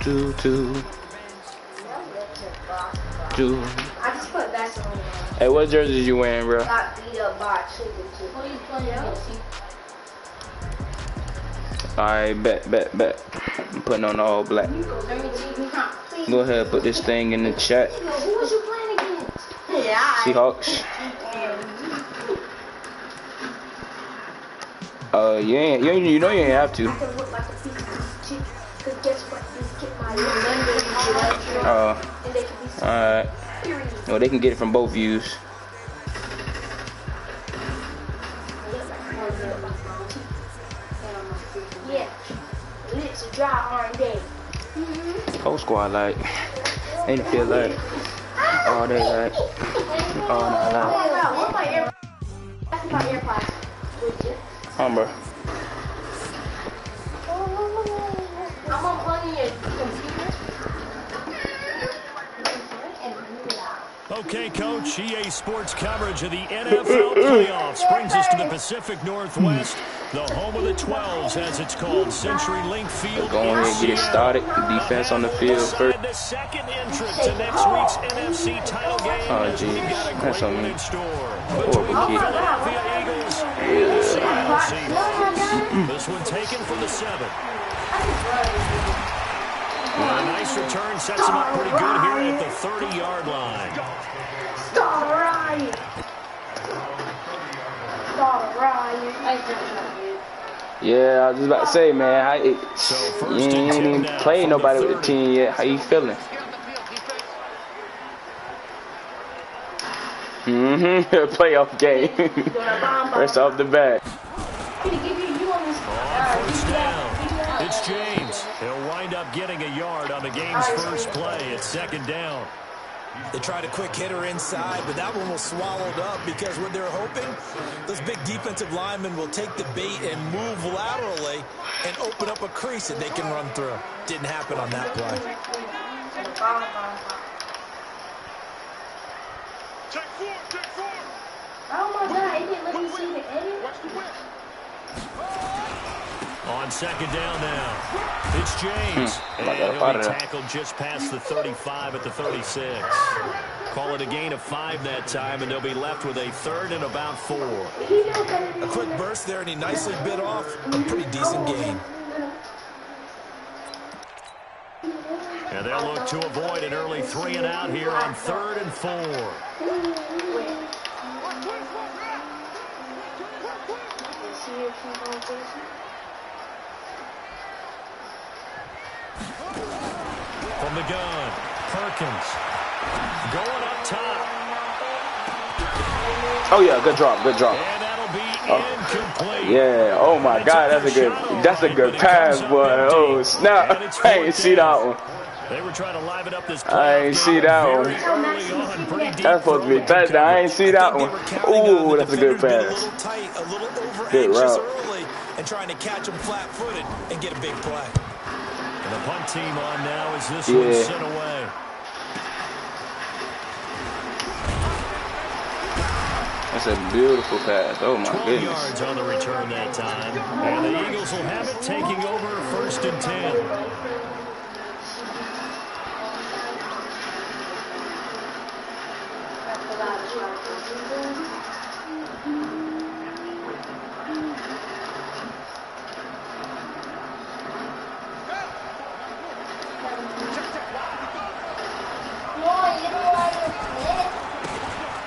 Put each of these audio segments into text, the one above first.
Two. I just put Vaseline on. Hey, what jerseys you wearing, bro? Got beat up by a chicken too. Who you playing against? Alright, bet. I'm putting on the all black. Go ahead, put this thing in the chat. Who was you playing against? Yeah. Seahawks. You know you ain't have to. I can look like a piece of chicken. Cause guess what? These get my and they can be alright. Well, they can get it from both views. Yeah. Lips are dry, aren't they? Whole squad like. Ain't feel like. Oh, they like. Oh, no, no. What my AirPods? That's my AirPods. Bro. I'm unplugging your computer. Okay, Coach, EA Sports coverage of the NFL playoffs brings us to the Pacific Northwest, the home of the 12s, as it's called, CenturyLink Field. Go ahead and get it started. The defense on the field first. The second entrance to next week's NFC title game. Oh, geez. That's on me. Horrible kid. This one taken from the 7. A nice return sets him up pretty good here at the 30-yard line. Start Ryan. Yeah, I was just about to say, man, you ain't even played nobody with the team yet. How you feeling? Playoff game. First off the bat. First down. It's James. He'll wind up getting a yard on the game's first play. It's second down. They tried a quick hitter inside, but that one was swallowed up because what they're hoping, those big defensive linemen will take the bait and move laterally and open up a crease that they can run through. Didn't happen on that play. Oh my God, it didn't let me see the edit. On second down now, it's James. And he'll be tackled just past the 35 at the 36. Call it a gain of 5 that time, and they'll be left with a third and about 4. A quick burst there, and he nicely bit off a pretty decent gain. And they'll look to avoid an early 3 and out here on 3rd and 4. From the gun, Perkins going up top. Oh yeah, good drop. And that'll be incomplete. Yeah. Oh my God, that's a good pass, boy. Oh snap! I ain't see that one. They were trying to liven up this. I ain't see that one. That's supposed to be touchdown. I ain't see that one. Ooh, that's a good pass. Good route. And trying to catch him flat-footed and get a big play. And the punt team on now as this one's sent away. That's a beautiful pass. Oh my 12 goodness. yards on the return that time. And the Eagles will have it taking over 1st and 10.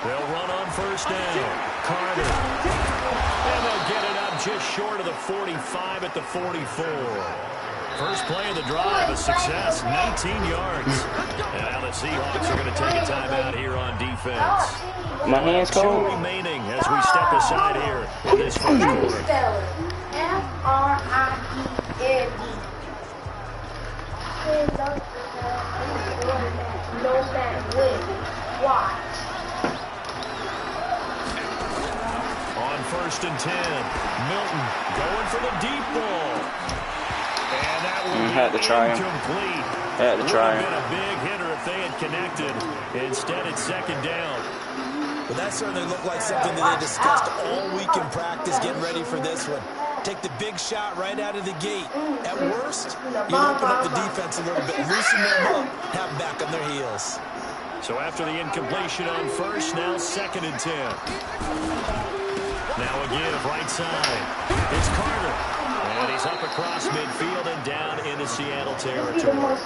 They'll run on 1st down. Carter. And they'll get it up just short of the 45 at the 44. First play of the drive, a success, 19 yards. And now the Seahawks are going to take a timeout here on defense. My hands cold. 2 remaining as we step aside here in this first quarter. Watch. On 1st and 10, Milton going for the deep ball. And that will Had to try him. incomplete. Had to try him. Would have been a big hitter if they had connected. Instead, it's second down. But that certainly looked like something that they discussed all week in practice, getting ready for this one. Take the big shot right out of the gate. At worst, you open up the defense a little bit, loosen them up, have them back on their heels. So after the incompletion on first, now 2nd and 10. Now a give right side. It's Carter. And he's up across midfield and down into Seattle territory.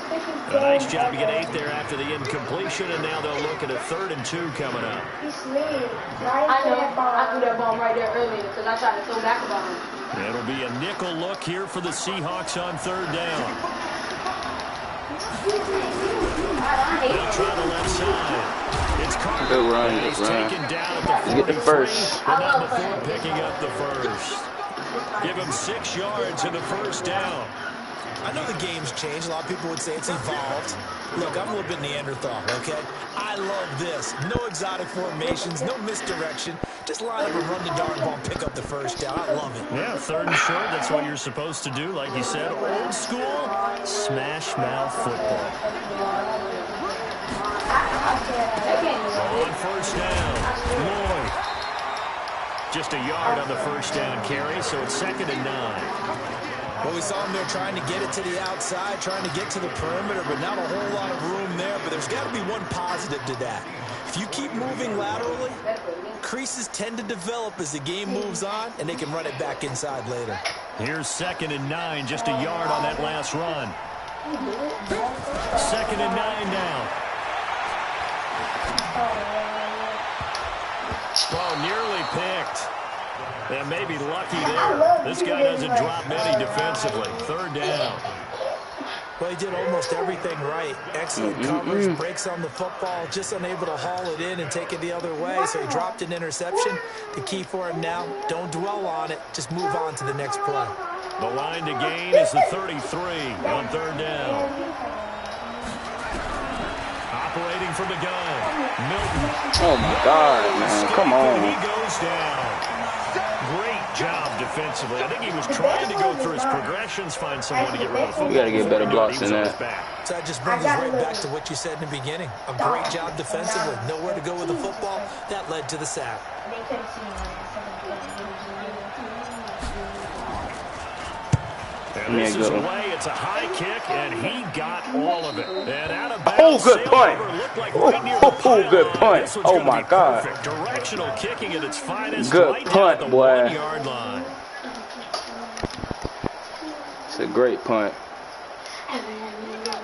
A nice job to get 8 there after the incompletion, and now they'll look at a 3rd and 2 coming up. I know. I threw that bomb right there earlier because I tried to throw back a bomb. It'll be a nickel look here for the Seahawks on 3rd down. They'll try the left side. It's Carter. Good run, and he's good run. taken down at the 43, Get the first. but not before picking up the first. Give him 6 yards in the 1st down. I know the game's changed. A lot of people would say it's evolved. Look, I'm a little bit Neanderthal, okay? I love this. No exotic formations, no misdirection. Just line up and run the darn ball, pick up the 1st down. I love it. Yeah, 3rd and short, that's what you're supposed to do. Like you said, old school, smash mouth football. On 1st down, Lloyd. Just a yard on the 1st down carry, so it's 2nd and 9. Well, we saw them there trying to get it to the outside, trying to get to the perimeter, but not a whole lot of room there. But there's got to be one positive to that. If you keep moving laterally, creases tend to develop as the game moves on, and they can run it back inside later. Here's 2nd and 9, just a yard on that last run. 2nd and 9 now. Oh, nearly picked. And maybe lucky there. This guy doesn't drop many defensively. 3rd down. Well, he did almost everything right. Excellent coverage, breaks on the football, just unable to haul it in and take it the other way. So he dropped an interception. The key for him now, don't dwell on it. Just move on to the next play. The line to gain is the 33 on 3rd down. Operating from the gun, Milton. Oh, my God, man. Come on. He goes down. Great job defensively. I think he was trying to go through his progressions, find someone to get rid of the football. We got to get better blocks than that. So that just brings us right back to what you said in the beginning. A great job defensively. Nowhere to go with the football. That led to the sack. And this is away. It's a high kick, and he got all of it. And out of bounds. Oh, good punt. Good punt. Oh, my God. Perfect. Directional kicking at its finest. Good right punt, down the boy. 1 yard line. It's a great punt.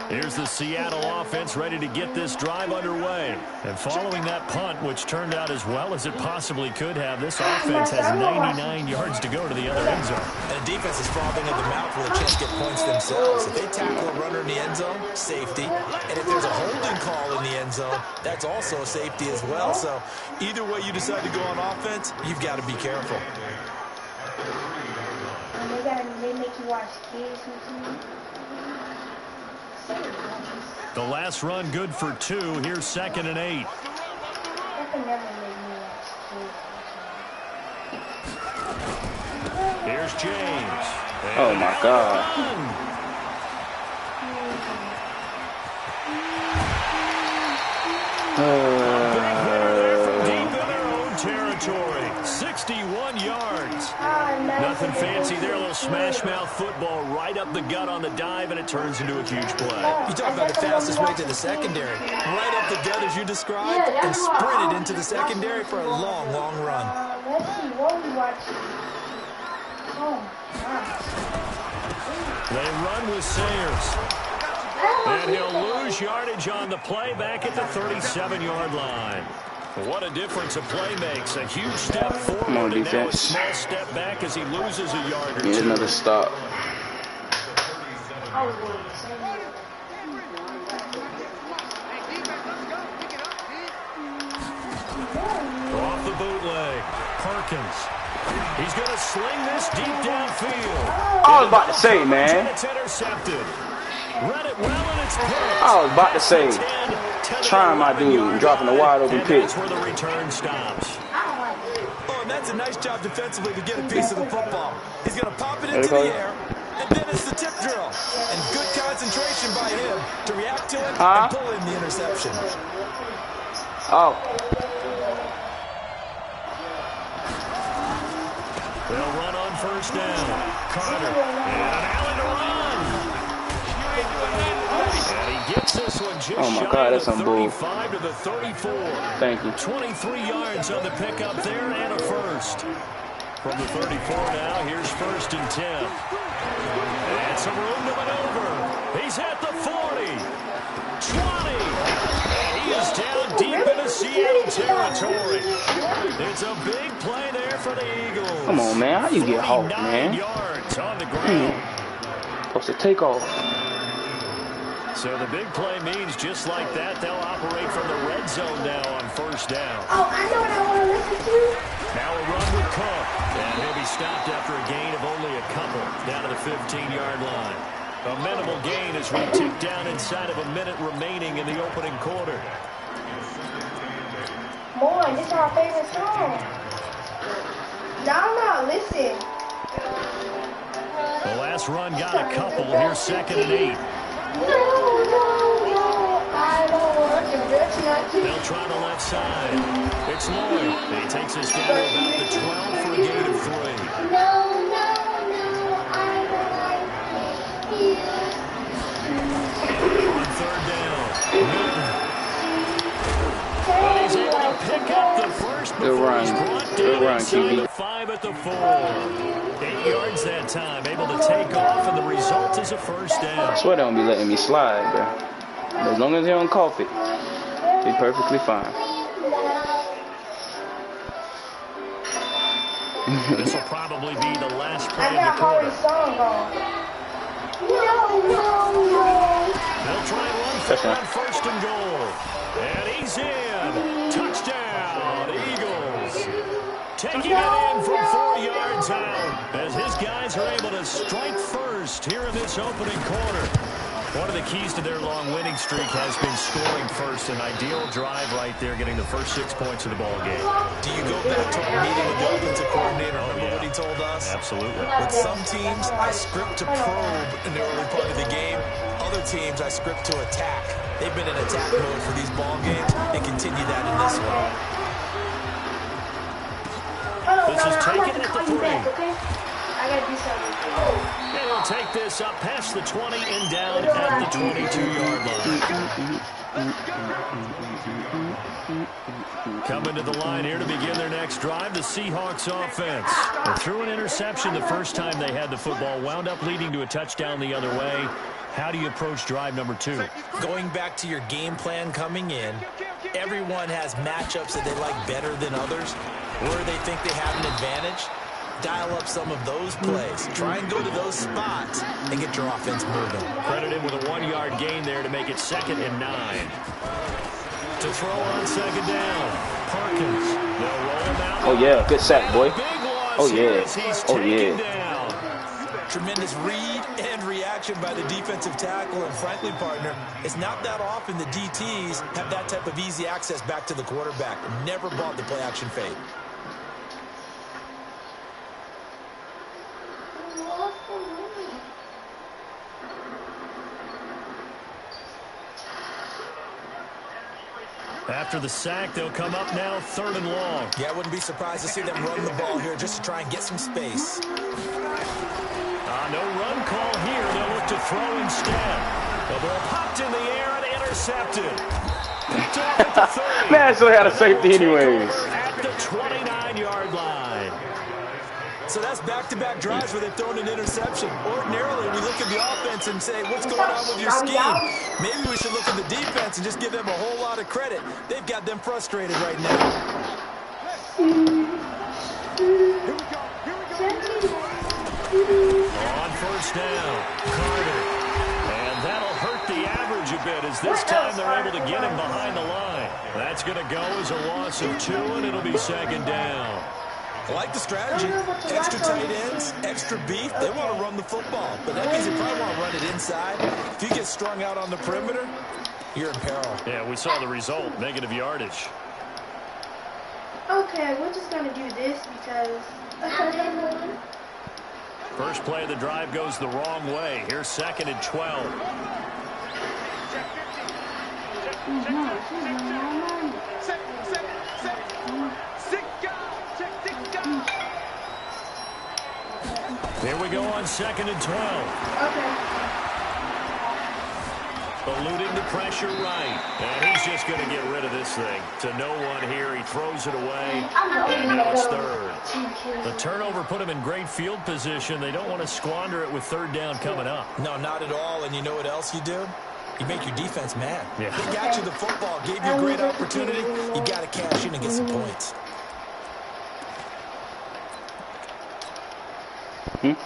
Here's the Seattle offense ready to get this drive underway. And following that punt, which turned out as well as it possibly could have, this offense has 99 yards to go to the other end zone. And the defense is frothing at the mouth with a chance to get points themselves. If they tackle a runner in the end zone, safety. And if there's a holding call in the end zone, that's also a safety as well. So either way you decide to go on offense, you've got to be careful. They make you watch kids. The last run good for 2. Here's 2nd and 8. Here's James. Oh, my God. Deep in their own territory. 61 yards. Nothing fancy there. A little smash mouth football right up the gut on the dive, and it turns into a huge play. You talk about the fastest way to the secondary. Right up the gut as you described, and sprinted into the secondary for a long, long run. Let's see what we watch. Oh, They run with Sayers. And he'll lose yardage on the play back at the 37-yard line. What a difference a play makes. A huge step forward and now a small step back as he loses a yard or two. Need another stop. Off the bootleg. Perkins. He's going to sling this deep downfield. I was about to say, man. It's intercepted. Read it well, and it's picked. I was about to say, trying my dude and dropping a wide open pitch. That's where the return stops. Oh, and that's a nice job defensively to get a piece of the football. He's going to pop it into the air, and then it's the tip drill. And good concentration by him to react to it and pull in the interception. Oh. They'll run on first down. Carter. And Allen to run. And he gets this one just shy of the 35 to the 34. Thank you. 23 yards on the pickup there and a first. From the 34 now, here's 1st and 10. And some room to maneuver. He's at the 40. 20. And he is down deep into Seattle territory. It's a big play there for the Eagles. Come on, man. How you get off, man? Yards on the ground. Supposed to take off. So the big play means just like that, they'll operate from the red zone now on 1st down. Oh, I know what I want to listen to. Now a run with Cook. And he'll be stopped after a gain of only a couple down to the 15-yard line. A minimal gain as we tick down inside of a minute remaining in the opening quarter. Boy, this is our favorite song. No, listen. The last run got a couple. Here's 2nd and 8. No, I don't want to. They'll try the left side. It's Lloyd. And he takes us down to about the 12 for a gain of 3. No, I don't like it. On 3rd down. But he's able to pick up the first before he's brought down inside the 5 at the 4. 8 yards that time, able to take off, and the result is a 1st down. I swear they don't be letting me slide, bro. As long as they don't cough it, they're perfectly fine. This will probably be the last play I of the got quarter. Harry's song on. No. They'll try and run for on 1st and goal. And he's in. Touchdown, Eagles. Taking it in from 4 yards out as his guys are able to strike first here in this opening quarter. One of the keys to their long winning streak has been scoring first. An ideal drive right there, getting the first 6 points of the ball game. Do you go back to our meeting with the offensive coordinator? Remember what he told us? Absolutely. With some teams, I script to probe in the early part of the game. Other teams, I script to attack. They've been in attack mode for these ball games. They continue that in this one. This is taken at the 3. Okay? I gotta do something. And he'll take this up past the 20 and down at the 22-yard line. Coming to the line here to begin their next drive, the Seahawks offense. They threw an interception the first time they had the football, wound up leading to a touchdown the other way. How do you approach drive number 2? Going back to your game plan coming in, everyone has matchups that they like better than others, where they think they have an advantage. Dial up some of those plays. Try and go to those spots and get your offense moving. Credit him with a 1-yard gain there to make it 2nd and 9. To throw on 2nd down. Perkins. They'll roll him out. Oh, yeah. Good sack, boy. Oh, yeah. Oh, yeah. Down. Tremendous read and reaction by the defensive tackle. And frankly, partner, it's not that often the DTs have that type of easy access back to the quarterback. Never bought the play-action fade. After the sack, they'll come up now 3rd and long. Yeah, I wouldn't be surprised to see them run the ball here just to try and get some space. No run call here. They'll look to throw instead. The ball popped in the air and intercepted. Picked off at the 30. Man, I still had a safety anyways. At the 29-yard line. So that's back-to-back drives where they've thrown an interception. Ordinarily, we look at the offense and say, what's going on with your scheme? Maybe we should look at the defense and just give them a whole lot of credit. They've got them frustrated right now. On 1st down, Carter. And that'll hurt the average a bit as this time they're able to get him behind the line. That's going to go as a loss of 2, and it'll be 2nd down. I like the strategy. Extra tight ends, extra beef. They want to run the football, but that means they probably want to run it inside. If you get strung out on the perimeter, you're in peril. Yeah, we saw the result, negative yardage. Okay, we're just gonna do this because. First play of the drive goes the wrong way. Here's 2nd and 12. go on 2nd and 12. Okay. Eluding the pressure right. And he's just going to get rid of this thing. To no one here. He throws it away. And now it's 3rd. The turnover put him in great field position. They don't want to squander it with 3rd down coming up. No, not at all. And you know what else you do? You make your defense mad. Yeah. They got you the football, gave you a great opportunity. You got to cash in and get some points. This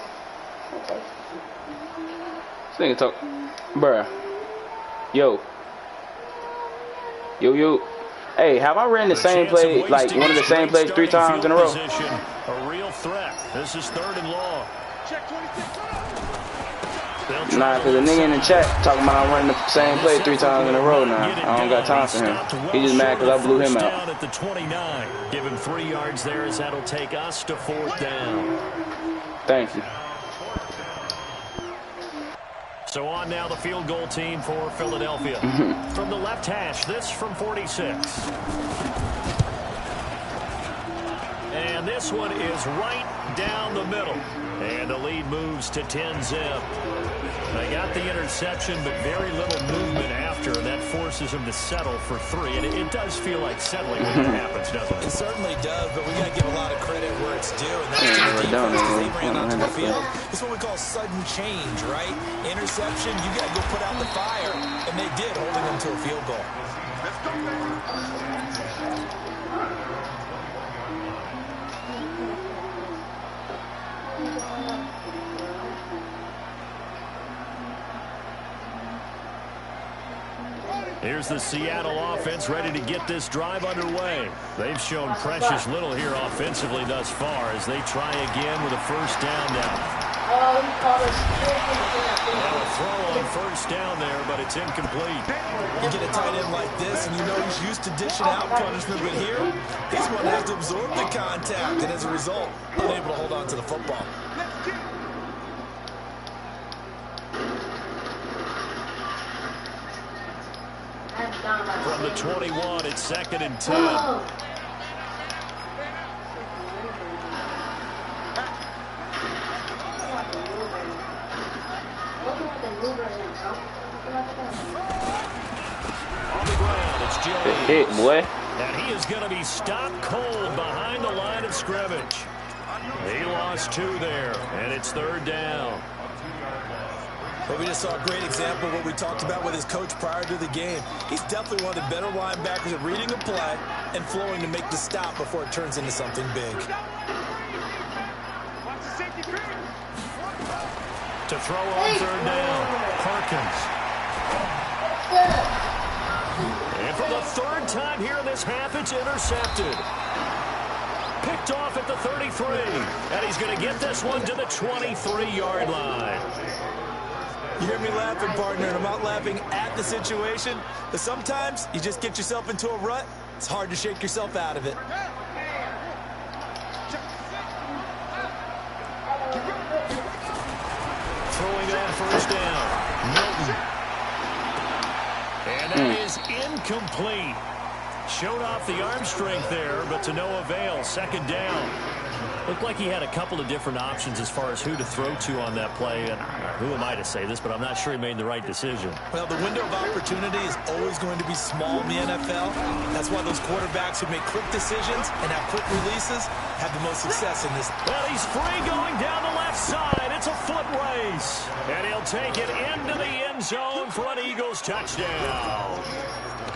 nigga talk, bruh. Yo. Hey, have I ran the same play, like one of the same plays 3 times in a row? A real threat. This is 3rd and long. Nah, because the nigga in the chat talking about I'm running the same play 3 times in a row now. I don't got time for him. He just mad because I blew him out. At the 29. Give him 3 yards there as that'll take us to 4th down. Thank you. So on now the field goal team for Philadelphia. From the left hash, this from 46. And this one is right down the middle. And the lead moves to 10-zip. They got the interception, but very little movement after, and that forces them to settle for 3. And it does feel like settling when it happens, doesn't it? It certainly does, but we got to give a lot of credit where it's due, and that's to the defense because they ran onto the field. It's what we call sudden change, right? Interception, you got to go put out the fire, and they did, holding them to a field goal. Here's the Seattle offense ready to get this drive underway. They've shown precious little here offensively thus far as they try again with a 1st down now. Oh, he called us. A throw on 1st down there, but it's incomplete. You get a tight end like this, and you know he's used to dishing out punishment, but here, he's going to have to absorb the contact, and as a result, unable to hold on to the football. From the 21, it's 2nd and 10. On the ground, it's Joey. Hit, boy. And he is going to be stopped cold behind the line of scrimmage. He lost 2 there, and it's 3rd down. But we just saw a great example of what we talked about with his coach prior to the game. He's definitely one of the better linebackers at reading a play and flowing to make the stop before it turns into something big. To throw on 3rd down, Perkins. And for the 3rd time here in this half, it's intercepted. Picked off at the 33. And he's going to get this one to the 23-yard line. You hear me laughing, partner, and I'm not laughing at the situation, but sometimes you just get yourself into a rut. It's hard to shake yourself out of it. Throwing it on 1st down, Milton. And that is incomplete. Showed off the arm strength there, but to no avail. 2nd down. Looked like he had a couple of different options as far as who to throw to on that play. And who am I to say this, but I'm not sure he made the right decision. Well, the window of opportunity is always going to be small in the NFL. That's why those quarterbacks who make quick decisions and have quick releases have the most success in this. Well, he's free going down the left side. It's a foot race. And he'll take it into the end zone for an Eagles touchdown.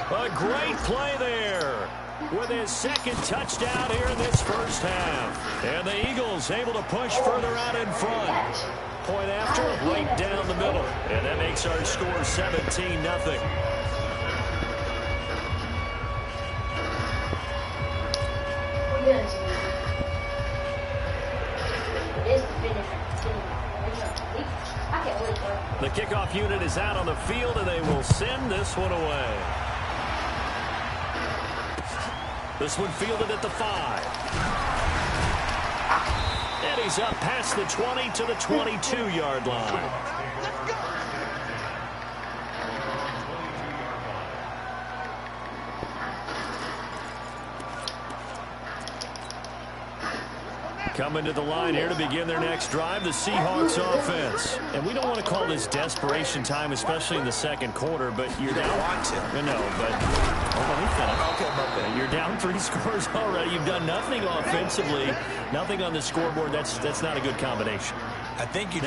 A great play there with his 2nd touchdown here in this 1st half. And the Eagles able to push further out in front. Point after, right down the middle. And that makes our score 17-0. The kickoff unit is out on the field, and they will send this one away. This one fielded at the 5. And he's up past the 20 to the 22-yard line. Coming to the line here to begin their next drive, the Seahawks offense. And we don't want to call this desperation time, especially in the second quarter, but you're down. No, but you're down 3 scores already. You've done nothing offensively, nothing on the scoreboard. That's not a good combination. I think you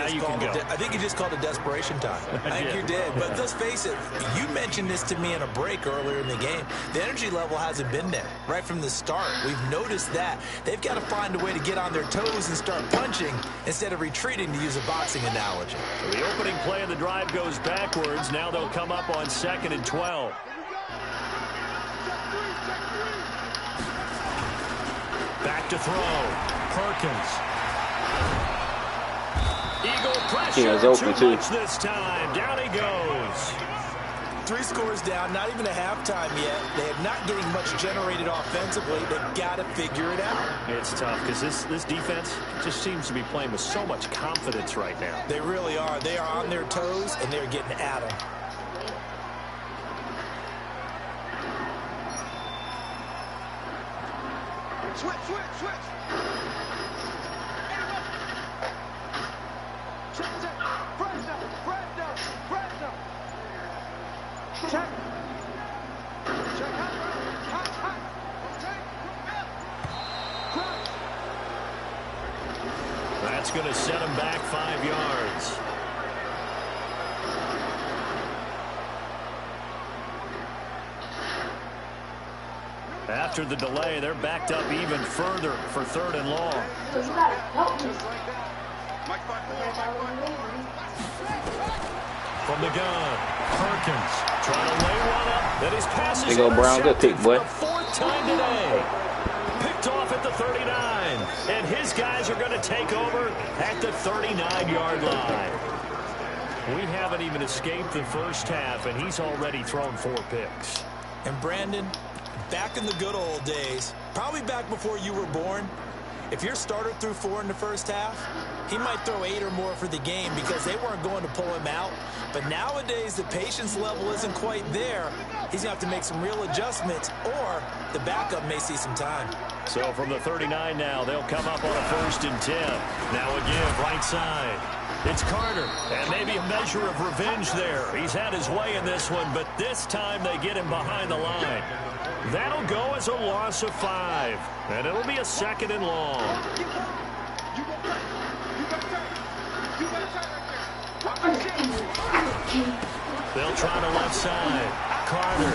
just called it desperation time. I think you did. But let's face it, you mentioned this to me in a break earlier in the game. The energy level hasn't been there right from the start. We've noticed that. They've got to find a way to get on their toes and start punching instead of retreating, to use a boxing analogy. So the opening play of the drive goes backwards. Now they'll come up on 2nd and 12. Back to throw. Perkins. Eagle pressure open too much this time. Down he goes. 3 scores down, not even a halftime yet. They are not getting much generated offensively. They've got to figure it out. It's tough because this defense just seems to be playing with so much confidence right now. They really are. They are on their toes, and they're getting at them. Switch. Check. That's going to set him back 5 yards. After the delay, they're backed up even further for 3rd and long. From the gun, Perkins trying to lay one up. That his pass is Brown, good pick, boy. For the 4th time today. Picked off at the 39. And his guys are going to take over at the 39-yard line. We haven't even escaped the first half, and he's already thrown 4 picks. And Brandon, back in the good old days, probably back before you were born, if your starter threw 4 in the first half, he might throw 8 or more for the game because they weren't going to pull him out. But nowadays, the patience level isn't quite there. He's going to have to make some real adjustments, or the backup may see some time. So from the 39 now, they'll come up on a 1st and 10. Now again, right side. It's Carter, and maybe a measure of revenge there. He's had his way in this one, but this time they get him behind the line. That'll go as a loss of 5, and it'll be a 2nd and long. They'll try the left side. Carter.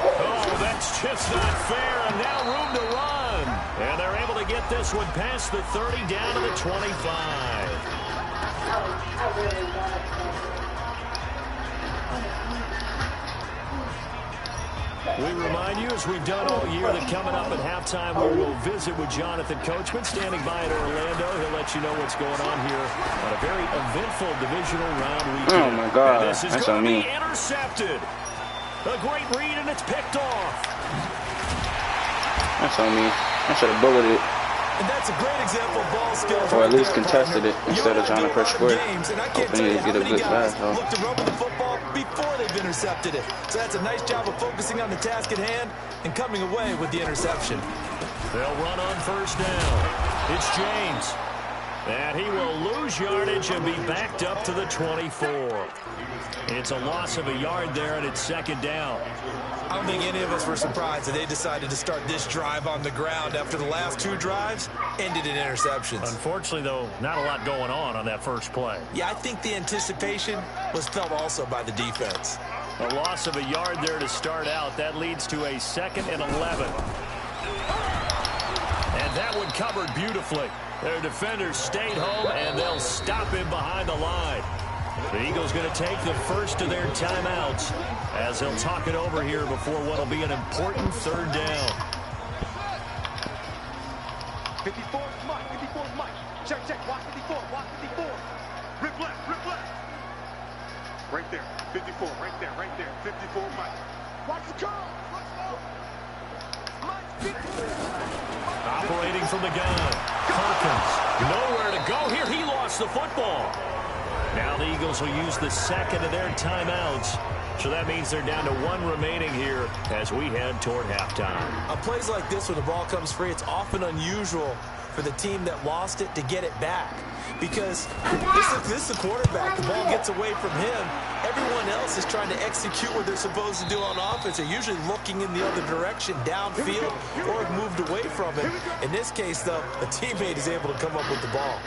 Oh, that's just not fair, and now room to run. And they're able to get this one past the 30 down to the 25. We remind you, as we've done all year, that coming up at halftime, we will visit with Jonathan Coachman, standing by in Orlando. He'll let you know what's going on here on a very eventful divisional round weekend. Oh, my God. And this is That's going on to me. be intercepted. A great read, and it's picked off. That's on me. I should have bulleted it. And that's a great example of ball skills. Or at least contested it instead of trying to press square. Hoping to get a good pass. Look to run with the football before they've intercepted it. So that's a nice job of focusing on the task at hand and coming away with the interception. They'll run on 1st down. It's James. And he will lose yardage and be backed up to the 24. It's a loss of a yard there, and it's 2nd down. I don't think any of us were surprised that they decided to start this drive on the ground after the last 2 drives ended in interceptions. Unfortunately, though, not a lot going on that first play. Yeah, I think the anticipation was felt also by the defense. A loss of a yard there to start out. That leads to a 2nd and 11. And that one covered beautifully. Their defenders stayed home, and they'll stop him behind the line. The Eagles going to take the first of their timeouts as they'll talk it over here before what will be an important 3rd down. 54 is Mike. 54 is Mike. Check. Watch 54. Watch 54. Rip left. Right there. 54. Right there. 54 Mike. Watch the curl. Let's go. Mike 54. Operating from the gun. Perkins. Nowhere to go here. He lost the football. Now the Eagles will use the 2nd of their timeouts. So that means they're down to 1 remaining here as we head toward halftime. On plays like this, when the ball comes free, it's often unusual for the team that lost it to get it back. Because this is the quarterback. The ball gets away from him. Everyone else is trying to execute what they're supposed to do on offense. They're usually looking in the other direction, downfield, or have moved away from it. In this case, though, a teammate is able to come up with the ball.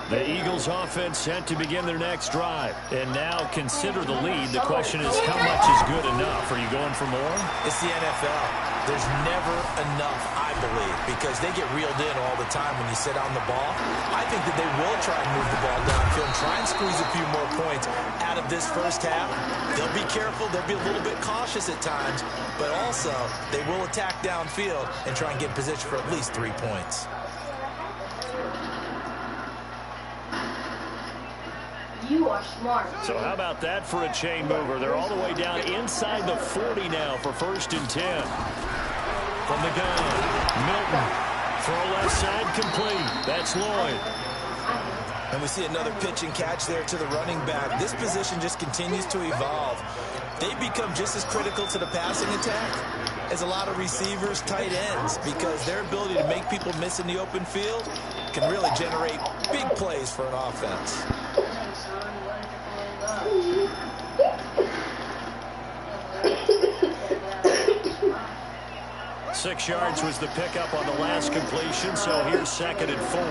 The Eagles offense set to begin their next drive. And now consider the lead. The question is, how much is good enough? Are you going for more? It's the NFL. There's never enough, I believe, because they get reeled in all the time when you sit on the ball. I think that they will try and move the ball downfield and try and squeeze a few more points out of this first half. They'll be careful. They'll be a little bit cautious at times, but also they will attack downfield and try and get in position for at least 3 points. You are smart. So how about that for a chain mover? They're all the way down inside the 40 now for 1st and 10. From the gun, Milton. Throw left side complete. That's Lloyd. And we see another pitch and catch there to the running back. This position just continues to evolve. They become just as critical to the passing attack as a lot of receivers, tight ends, because their ability to make people miss in the open field can really generate big plays for an offense. 6 yards was the pickup on the last completion, so here's 2nd and 4.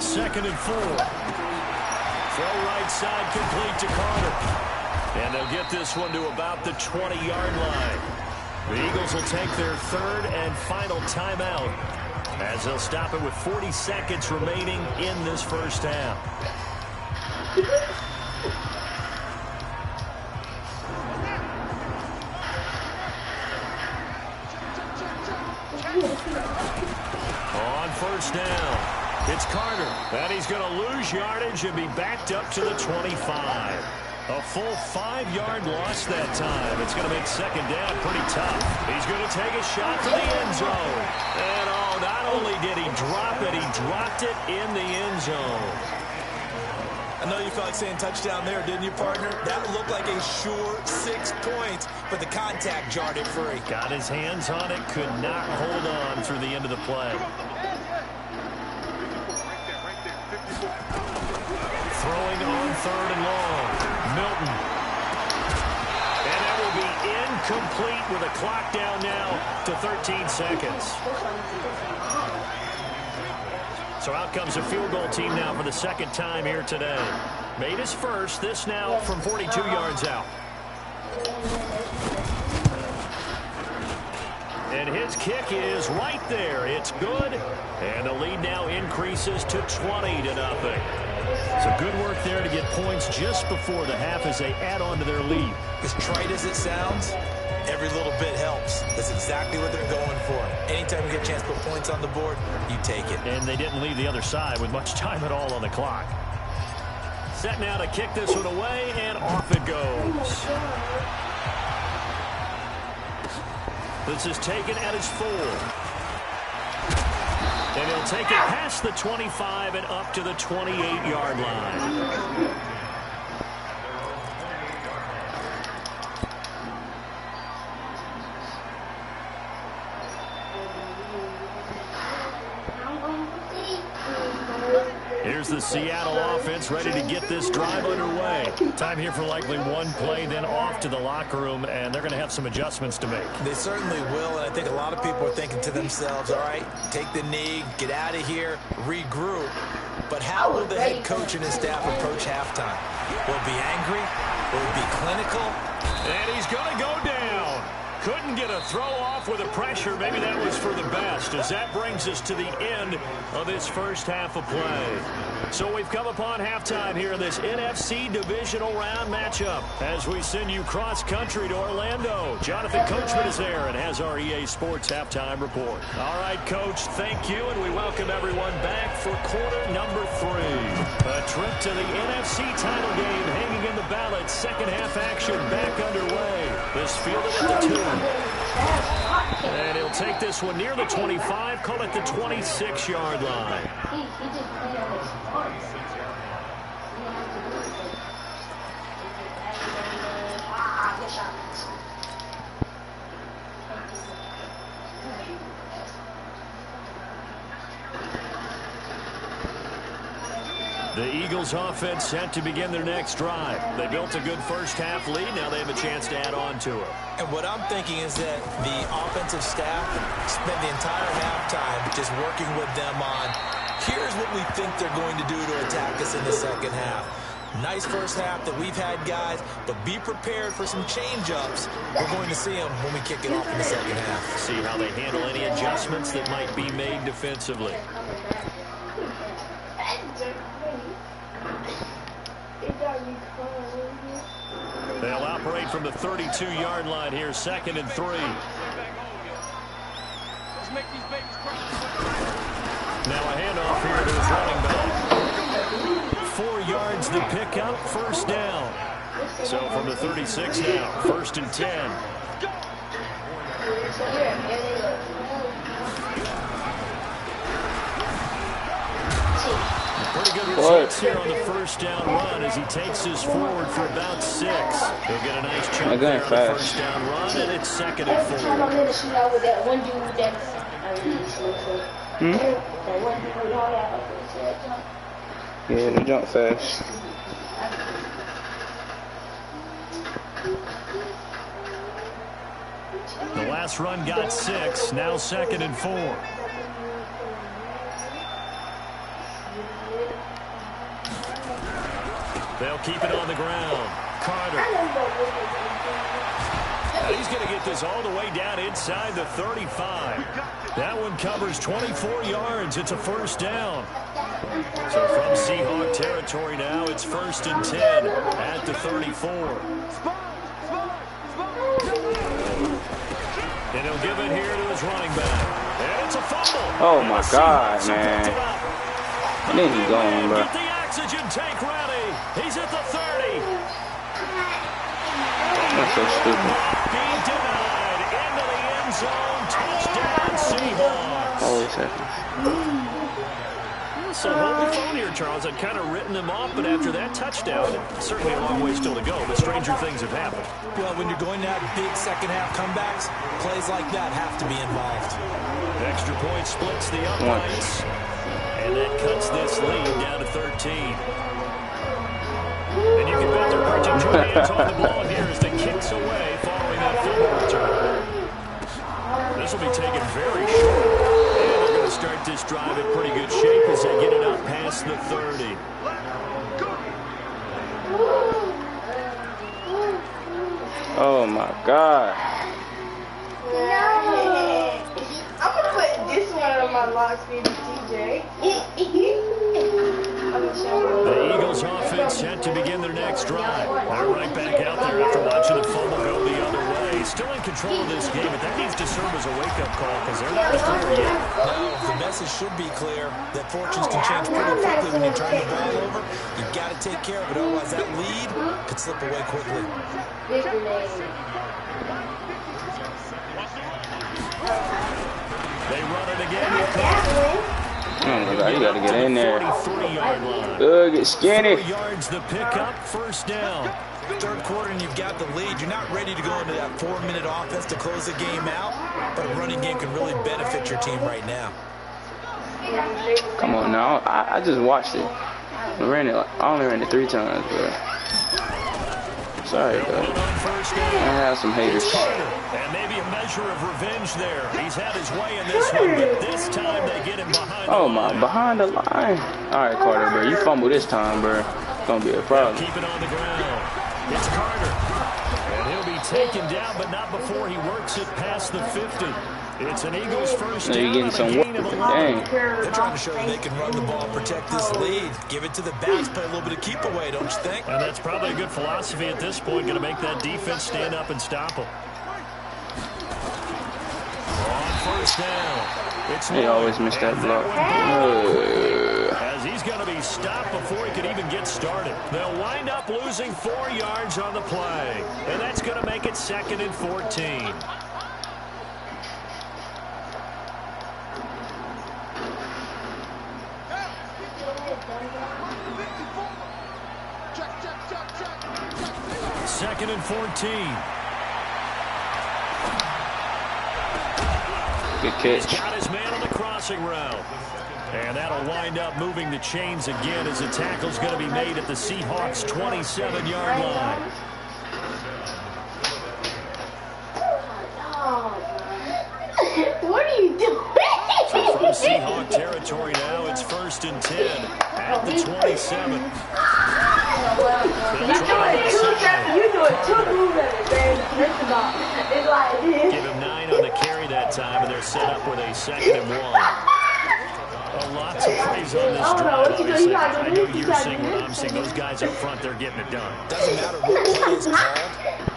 Second and 4. Throw right side complete to Carter. And they'll get this one to about the 20-yard line. The Eagles will take their 3rd and final timeout as they'll stop it with 40 seconds remaining in this first half. On 1st down, it's Carter. And he's going to lose yardage and be backed up to the 25. A full 5-yard loss that time. It's going to make 2nd down pretty tough. He's going to take a shot to the end zone. And not only did he drop it, he dropped it in the end zone. I know you felt like saying touchdown there, didn't you, partner? That looked like a sure 6 points, but the contact jarred it free. Got his hands on it, could not hold on through the end of the play. Throwing on 3rd and long. Milton. And that will be incomplete with a clock down now to 13 seconds. So out comes a field goal team now for the 2nd time here today. Made his first. This now from 42 yards out. And his kick is right there. It's good. And the lead now increases to 20-0. So good work there to get points just before the half as they add on to their lead. As trite as it sounds, every little bit helps. That's exactly what they're going for. Anytime you get a chance to put points on the board, you take it. And they didn't leave the other side with much time at all on the clock. Set now to kick this one away, and off it goes. This is taken at his 4. And he'll take it past the 25 and up to the 28-yard line. Here's the Seattle offense ready to get this drive underway. Time here for likely one play, then off to the locker room, and they're going to have some adjustments to make. They certainly will, and I think a lot of people are thinking to themselves, all right, take the knee, get out of here, regroup. But how will the head coach and his staff approach halftime? Will it be angry? Will it be clinical? And he's going to go down. Couldn't get a throw off with the pressure. Maybe that was for the best, as that brings us to the end of this first half of play. So we've come upon halftime here in this NFC Divisional Round matchup as we send you cross-country to Orlando. Jonathan Coachman is there and has our EA Sports halftime report. All right, Coach, thank you, and we welcome everyone back for quarter number 3. A trip to the NFC title game hanging in the balance. Second half action back underway. This fielded at the 2. And he'll take this one near the 25, call it the 26-yard line. The Eagles offense set to begin their next drive. They built a good first half lead. Now they have a chance to add on to it. And what I'm thinking is that the offensive staff spent the entire halftime just working with them on, here's what we think they're going to do to attack us in the second half. Nice first half that we've had, guys, but be prepared for some change-ups. We're going to see them when we kick it off in the second half. See how they handle any adjustments that might be made defensively. They'll operate from the 32-yard line here, 2nd and 3. Now a handoff here to his running back. 4 yards to pick up, first down. So from the 36 now, 1st and 10. Pretty good results here on the first down run as he takes us forward for about 6. He'll get a nice chunk there on the first down run, and it's 2nd and 4. Yeah, they jump fast. The last run got 6, now 2nd and 4. They'll keep it on the ground. Carter. Now he's going to get this all the way down inside the 35. That one covers 24 yards. It's a first down. So from Seahawk territory now, it's 1st and 10 at the 34. And he'll give it here to his running back. And it's a fumble. Oh, my God, man. And then he's going, bro. Get the oxygen tank ready. He's at the 30. That's so stupid. Being denied into the end zone. Touchdown, Seahawks. Holy seconds. So hold the phone here, Charles. I'd kind of written them off, but after that touchdown, certainly a long way still to go, but stranger things have happened. Well, when you're going to have big second-half comebacks, plays like that have to be involved. Extra point splits the uprights, and that cuts this lead down to 13. And you can bet they're putting two hands on the ball here as the kicks away following that fumble return. This will be taken very short. Start this drive in pretty good shape as they get it up past the 30. Oh my God. I'm gonna put this one on my lock speed with TJ. The Eagles offense set to begin their next drive. They're right back out there after watching the fumble go the other way. Still in control of this game, but that needs to serve as a wake-up call because they're not clear yet. No, the message should be clear that fortunes can change pretty quickly when you turn the ball over. You've got to take care of it, otherwise that lead could slip away quickly. They run it again. Oh my God, you gotta get in there. 43-yard line. Get skinny. 4 yards to pick up, first down. Third quarter and you've got the lead. You're not ready to go into that 4-minute offense to close the game out, but a running game can really benefit your team right now. Come on now, I just watched it. I only ran it 3 times, bro. Sorry, though. I have some haters. And maybe a measure of revenge there. He's had his way in this one, but this time they get him behind the line. Behind the line. All right, Carter, bro, you fumble this time, bro. It's gonna be a problem. Keep it on the ground. It's Carter. And he'll be taken down, but not before he works it past the 50. It's an Eagles first down. You're getting some work. Dang. They're trying to show you they can run the ball, protect this lead. Give it to the backs, play a little bit of keep away, don't you think? And that's probably a good philosophy at this point, going to make that defense stand up and stop them. On first down. They always miss that block. As he's going to be stopped before he can even get started. They'll wind up losing 4 yards on the play. And that's going to make it 2nd and 14. Second and 14. Good catch. He's got his man on the crossing route. And that'll wind up moving the chains again as the tackle's going to be made at the Seahawks' 27-yard line. What are you doing? So from Seahawk territory now, it's 1st and 10 at the 27. You're doing two moves at the same time. It's like this. Give him 9 on the carry that time, and they're set up with a 2nd and 1. Lots of praise on this drive. Obviously. I know you're seeing what I'm seeing. Those guys up front, they're getting it done. Doesn't matter what play is called.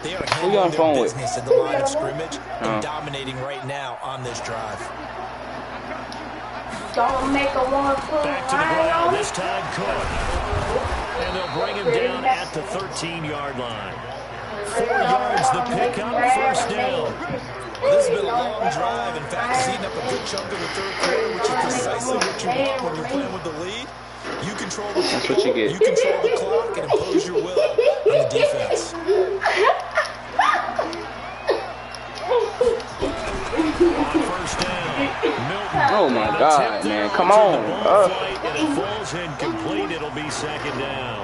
They are handling their business at the line of scrimmage and dominating right now on this drive. Don't make a one foot Back to the ground, this time Cook. And they'll bring him down at the 13-yard line. 4 yards the pickup, 1st down. Well, this has been a long drive. In fact, it's eating up a good chunk of the 3rd quarter, which is precisely what you want when you're playing with the lead. You control the That's what you get. You control the clock and impose your will on the defense. On 1st down, Milton. Oh my God, man! Come on. And it falls incomplete. It'll be 2nd down.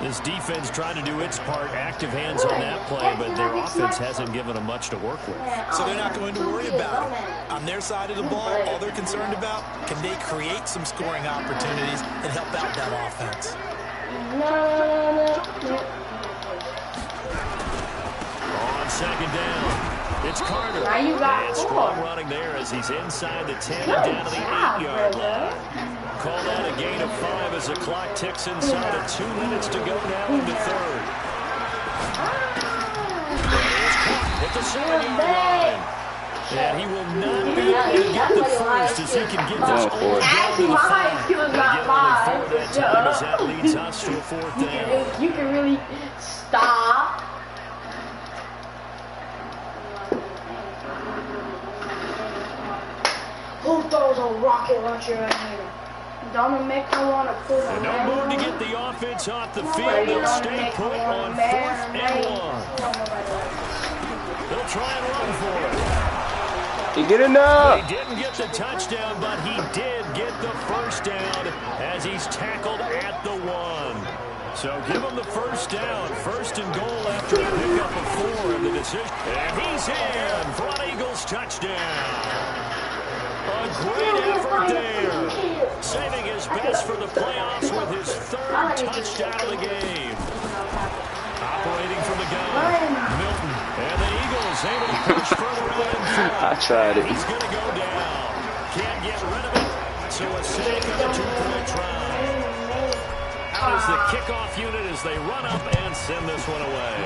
This defense trying to do its part, active hands on that play, but their offense hasn't given them much to work with. So they're not going to worry about it. On their side of the ball, all they're concerned about, can they create some scoring opportunities and help out that offense? On 2nd down, it's Carter. And strong running there as he's inside the 10 and down to the 8-yard line. Call that a gain of 5 as the clock ticks inside of 2 minutes to go now in the 3rd. At the 7-yard line. And he will not be able to get the first as he can get this all down to the 5. Get only 4 that time as that leads us to a 4th down. You can really stop. Who throws a rocket launcher in here? Don't make me want to put And no move to get the offense off the field. They'll stay put on 4th and 1. They'll try and run for it. He get enough. He didn't get the touchdown, but he did get the 1st down as he's tackled at the 1. So give him the 1st down. 1st and goal after a pickup of 4 in the decision. And he's in for an Eagles touchdown. A great effort there. Saving his best for the playoffs with his 3rd touchdown of the game. Operating from the gun, Milton. And the Eagles able to push further in. I tried it. He's going to go down. Can't get rid of it. So a sack on the 2-point try. Out is the kickoff unit as they run up and send this one away.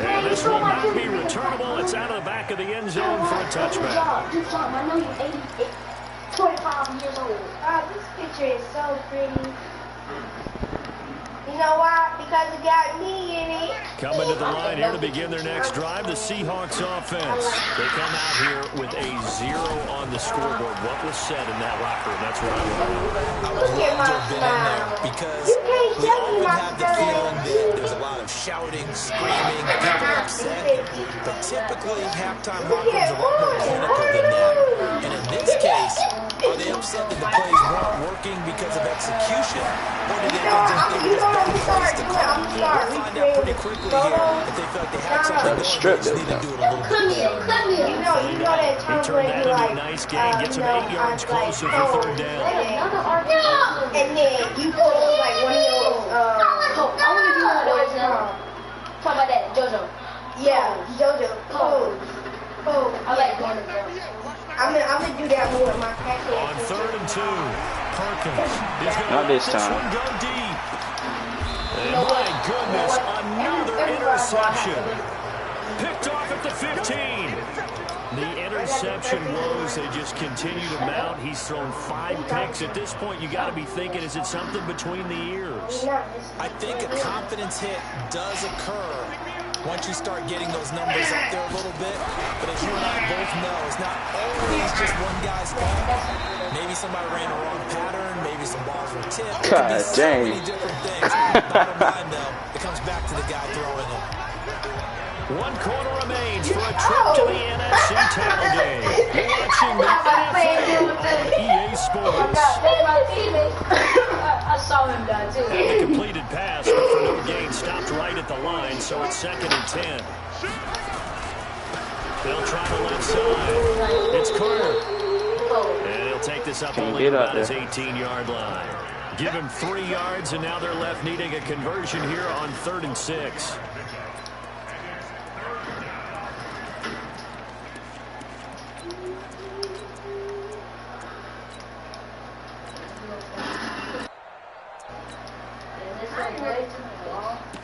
And this will not be returnable. It's out of the back of the end zone for a touchback. I know you're 25 years old. This picture is so pretty. You know why? Because it got me in it. Coming to the line here to begin their next drive, the Seahawks offense. They come out here with a 0 on the scoreboard. What was said in that locker room? That's what I want to know. I would love to have been in there because we often have the feeling that there's a lot of shouting, screaming, people upset. But typically, halftime locker rooms are a lot more clinical than that. And in this case, are they upset that the plays weren't working because of execution? Or did they think they were just bad plays to call? We'll find out pretty quickly here if they felt they had something going. They just need to do it a little bit better. You know that He time turned when that you into a like, nice game, gets him 8 yards closer for 3rd down. and then you pull like one of those, I want to do one of those now. Talk about that, JoJo. yeah, JoJo, pose. I like one of those. I'm gonna do that more with my packet. On 3rd and 2, Perkins is going to Not this let this time. one go deep. And my goodness, another interception. Picked off at the 15. The interception woes, they just continue to mount. He's thrown 5 picks. At this point, you got to be thinking, is it something between the ears? I think a confidence hit does occur once you start getting those numbers up there a little bit. But as you and I both know, it's not always just one guy's fault. Maybe somebody ran a wrong pattern. Maybe some balls were tipped. It could be so many different things. Bottom line, though, it comes back to the guy throwing it. 1 quarter remains for a trip to the NFC title game. You're watching the NFL on EA Sports. I saw him die too. And the completed pass, but for no gain, stopped right at the line, so it's 2nd and 10. They'll try the left side. It's Carter. And he'll take this up only about his 18-yard line. Give him 3 yards, and now they're left needing a conversion here on 3rd and 6.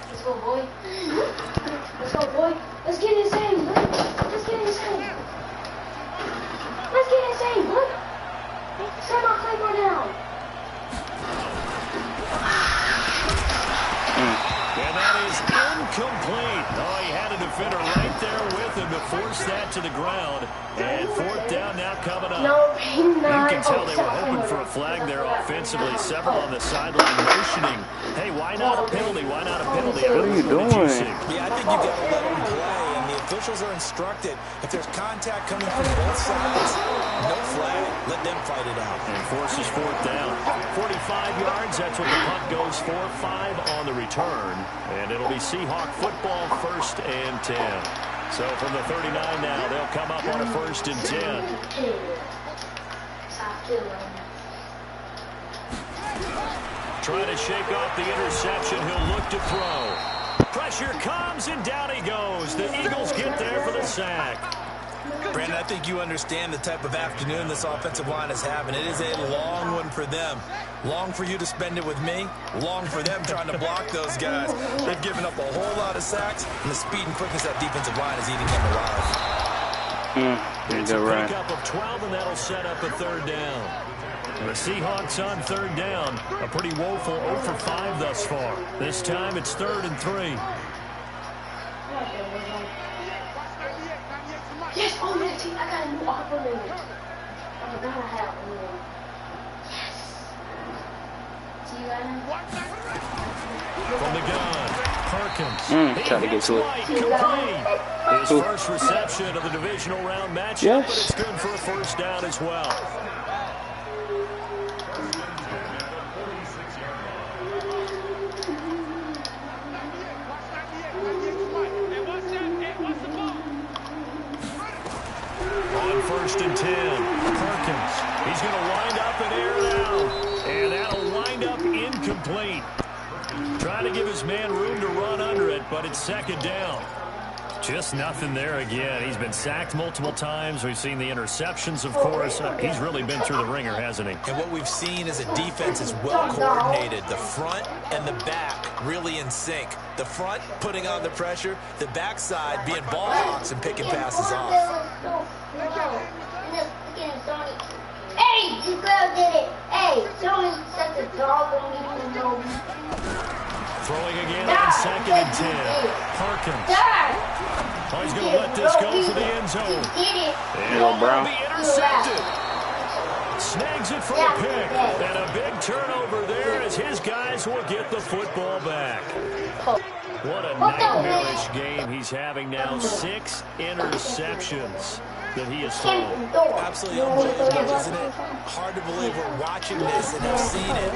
Let's go, boy. Let's go, boy. Let's get insane, boy. Let's get insane. Let's get insane, boy. Set my Claymore down. And that is incomplete. Oh, he had a defender right there with him to force that to the ground. And 4th down now coming up. You can tell they were hoping for a flag there offensively. Several on the sideline motioning. Hey, why not a penalty? Why not a penalty? What are you doing? Yeah, I think you've got to let them play. And the officials are instructed, if there's contact coming from both sides, no flag, let them fight it out. And forces 4th down. 45 yards, that's what the punt goes for. 5 on the return. And it'll be Seahawk football, 1st and 10. So from the 39 now, they'll come up on a 1st and 10. Trying to shake off the interception. He'll look to throw. Pressure comes, and down he goes. The Eagles get there for the sack. Brandon, I think you understand the type of afternoon this offensive line is having. It is a long one for them. Long for you to spend it with me. Long for them trying to block those guys. They've given up a whole lot of sacks, and the speed and quickness of that defensive line is eating them alive. It's a pickup of 12, and that'll set up a 3rd down. The Seahawks on 3rd down. A pretty woeful 0 for 5 thus far. This time it's 3rd and 3. Yes, oh man, I got a new offer limit. I forgot I had one. Yes. See you later. From the gun, Perkins. Trying to get to it. Complete. His first reception of the divisional round matchup, but it's good for a 1st down as well. On 1st and 10, Perkins. He's going to wind up and air it out. And that'll wind up incomplete. Trying to give his man room to run under it, but it's 2nd down. Just nothing there again. He's been sacked multiple times. We've seen the interceptions, of course. He's really been through the ringer, hasn't he? And what we've seen is a defense is well coordinated. The front and the back really in sync. The front putting on the pressure. The backside being ball hawks and picking passes off. Hey, this girl did it. Hey, someone set the dog on me. Throwing again on 2nd and 10. Perkins. Oh, he's going to let this go for the end zone. And it'll be intercepted. Snags it for a pick. And a big turnover there as his guys will get the football back. What a nightmarish game he's having now. 6 interceptions that he has thrown. Absolutely unbelievable, isn't it? Hard to believe we're watching this and have seen it,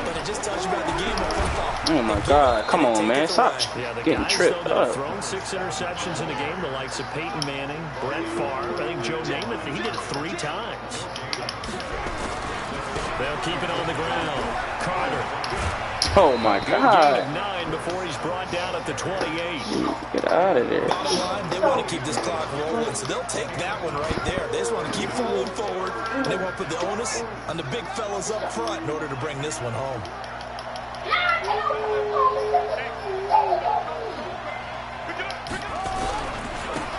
but it just tells you about the game of football. Oh my God! Come on, man! Stop getting tripped up. Thrown 6 interceptions in the game. The likes of Peyton Manning, Brett Favre. I think Joe Namath. He did it 3 times. They'll keep it on the ground. Carter. Oh my God! 9 before he's brought down at the 28. Get out of there. Bottom line, they want to keep this clock rolling, so they'll take that one right there. They just want to keep falling forward, and they want to put the onus on the big fellas up front in order to bring this one home.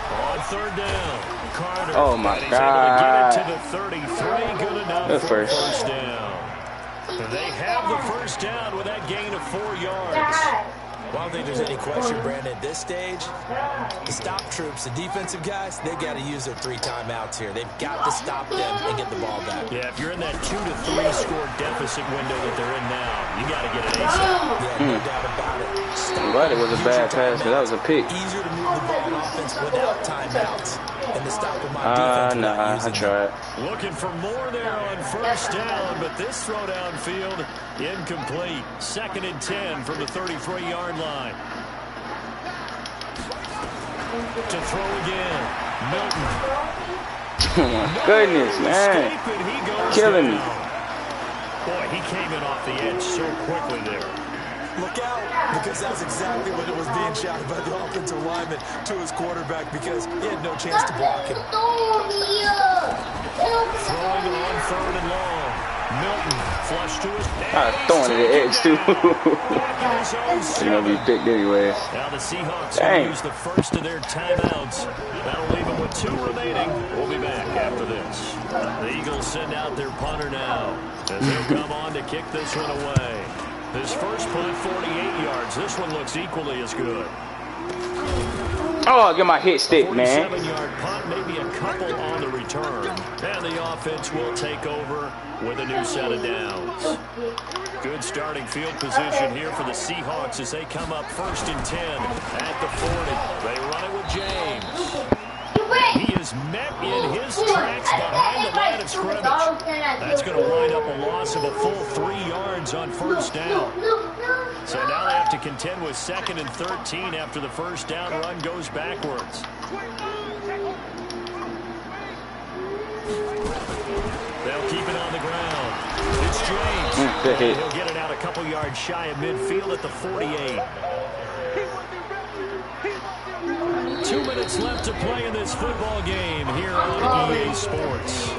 On 3rd down, Carter. Oh my and he's God! able to get it to the 33. Good enough for first down. They have the 1st down with that gain of 4 yards. Well, I don't think there's any question, Brandon, at this stage. The stop troops, the defensive guys, they got to use their 3 timeouts here. They've got to stop them and get the ball back. Yeah, if you're in that 2 to 3 score deficit window that they're in now, you got to get it ASAP. Yeah, no doubt about it. I'm glad it was a bad pass, but that was a pick. Easier to move the ball on offense without timeouts. And to stop with my defense nah, I tried. Looking for more there on first down, but this throw downfield incomplete. 2nd and 10 from the 33-yard line. To throw again. Milton. Oh my goodness, man. Killing me. Boy, he came in off the edge so quickly there. Look out, because that's exactly what it was being shouted by the offensive lineman to his quarterback because he had no chance to block him. Throwing on 3rd and long. Milton flush to his Throwing to the edge, too. It's going to be picked anyway. Now the Seahawks will use the first of their timeouts. That'll leave them with 2 remaining. We'll be back after this. The Eagles send out their punter now as they'll come on to kick this one away. His first punt, 48 yards. This one looks equally as good. Oh, get my hit stick, man. 47-yard punt, maybe a couple on the return. And the offense will take over with a new set of downs. Good starting field position here for the Seahawks as they come up 1st and 10 at the 40. They run it with James. He is met in his tracks behind the line of scrimmage. That's going to wind up a loss of a full 3 yards on first down. So now they have to contend with 2nd and 13 after the first down run goes backwards. They'll keep it on the ground. It's James. He'll get it out a couple yards shy of midfield at the 48. 2 minutes left to play in this football game here on EA Sports.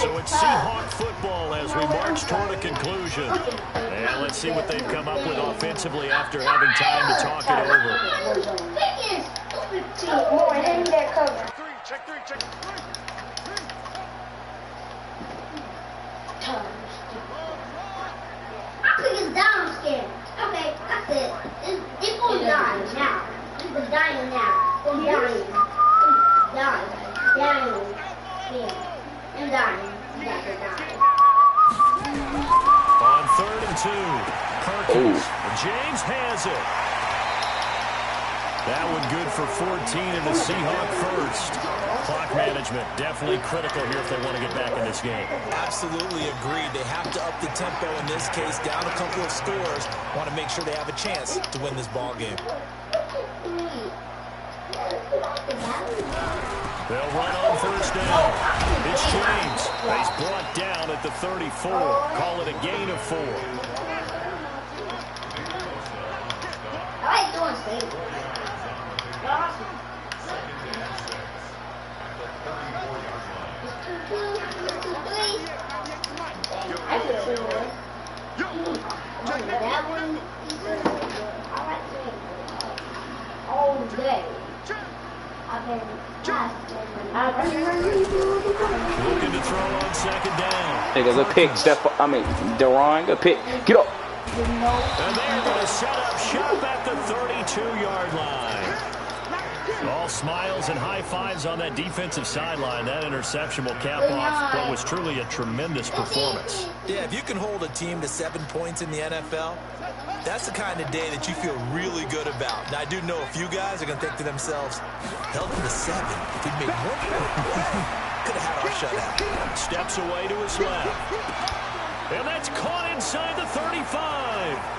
So it's Seahawk football as we march toward a conclusion. And let's see what they've come up with offensively after having time to talk it over. Check 3, check 3. I think it's down scared. Okay, that's it. It's going to die now. It's dying now. It's dying. Dying. I'm dying. On 3rd and 2, Perkins. James has it. That one good for 14 in the Seahawk first. Clock management definitely critical here if they want to get back in this game. Absolutely agreed. They have to up the tempo in this case, down a couple of scores. Want to make sure they have a chance to win this ball game. They'll run on first down. It's James. He's brought down at the 34. Call it a gain of 4. I like doing things. Awesome. That one, I like to all day. Looking to throw on 2nd down. Nigga, good pick. Deron, good pick. Get up. And they're going to set up shop at the 32-yard line. All smiles and high fives on that defensive sideline. That interception will cap off what was truly a tremendous performance. Yeah, if you can hold a team to 7 points in the NFL, that's the kind of day that you feel really good about. Now, I do know a few guys are going to think to themselves, held them to 7. If we'd made 1 could have had our shutout. Steps away to his left. And that's caught inside the 35.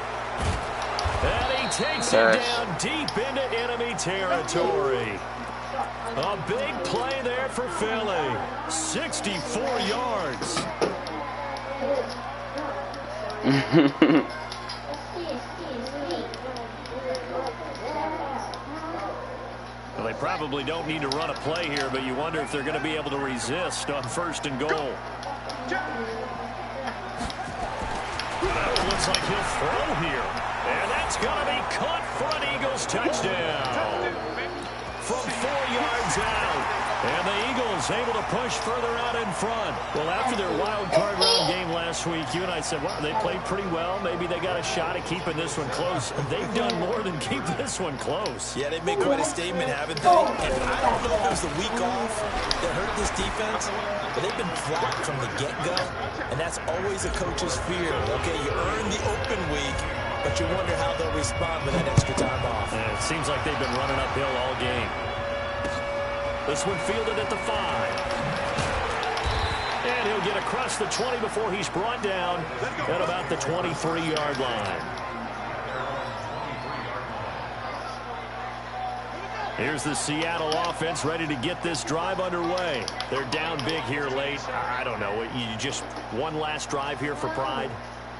And he takes it down deep into enemy territory. A big play there for Philly. 64 yards. Well, they probably don't need to run a play here, but you wonder if they're going to be able to resist on 1st and goal. That one looks like he'll throw here. And that's going to be caught for an Eagles touchdown. From 4 yards out. And the Eagles able to push further out in front. Well, after their wild card round game last week, you and I said, well, they played pretty well. Maybe they got a shot at keeping this one close. They've done more than keep this one close. Yeah, they've made quite a statement, haven't they? And I don't know if it was the week off that hurt this defense, but they've been flat from the get-go, and that's always a coach's fear. Okay, you earn the open week, but you wonder how they'll respond with that extra time off. And it seems like they've been running uphill all game. This one fielded at the 5. And he'll get across the 20 before he's brought down at about the 23-yard line. Here's the Seattle offense ready to get this drive underway. They're down big here late. I don't know. You just one last drive here for pride?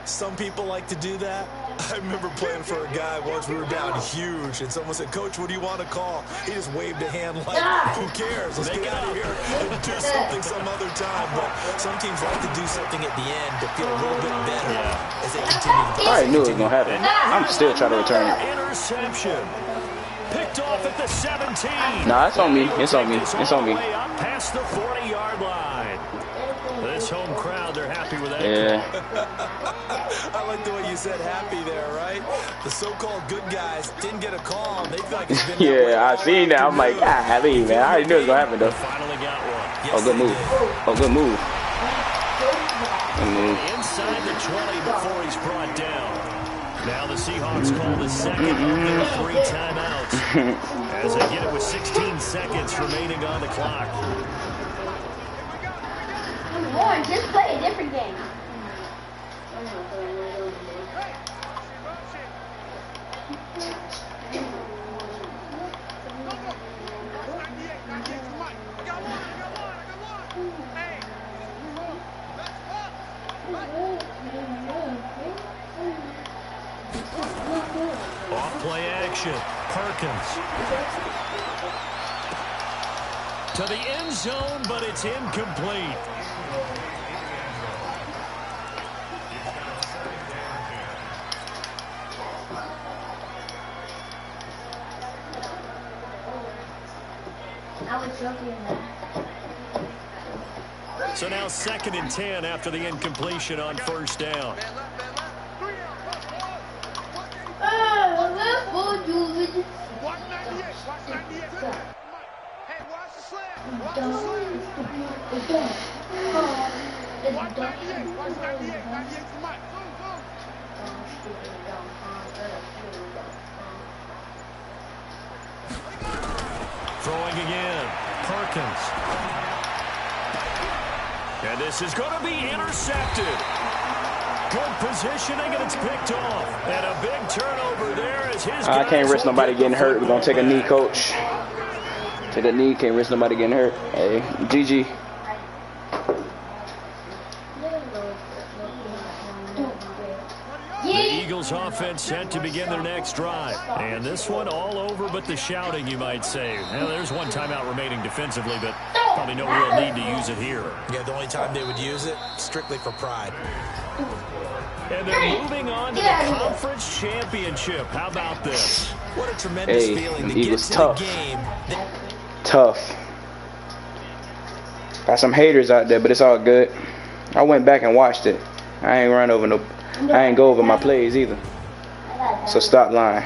Some people like to do that. I remember playing for a guy once. We were down huge, and someone said, "Coach, what do you want to call?" He just waved a hand like, who cares? Let's get out of here and do something some other time. But some teams like to do something at the end to feel a little bit better as they continue to play. I already knew it was going to happen. I'm still trying to return it. Interception. Picked off at the 17. Nah, it's on me. It's on me. It's on me. Way up past the 40-yard line. This home crowd, they're happy with that. Yeah. I like the way you said happy there, right? The so-called good guys didn't get a call. They feel like it's been Yeah, I seen that. I'm like, I leave, man. I already knew it was going to happen, though. Finally got one. Oh, good move. Oh, good move. Good move. Inside the 20 before he's brought down. Now the Seahawks call the second of their 3 timeouts as they get it with 16 seconds remaining on the clock. Come on, just play a different game. Off-play action. Perkins. To the end zone, but it's incomplete. So now 2nd and 10 after the incompletion on first down. Watch 98. Watch 98. Hey, watch the slam. Watch the slam. Watch 98. Watch 98. 98 to Mike. Throwing again. Perkins. And this is going to be intercepted. Good positioning, and it's picked off. And a big turnover there as his I can't risk nobody getting hurt. We're going to take a knee, coach. Take a knee. Can't risk nobody getting hurt. Hey, GG. The Eagles offense set to begin their next drive. And this one all over but the shouting, you might say. Now, there's one timeout remaining defensively, but probably no real need to use it here. Yeah, the only time they would use it, strictly for pride. And they're moving on to the conference championship. How about this? What a tremendous feeling to get to tough. the game. Tough. Got some haters out there, but it's all good. I went back and watched it. I ain't go over my plays either. So stop lying.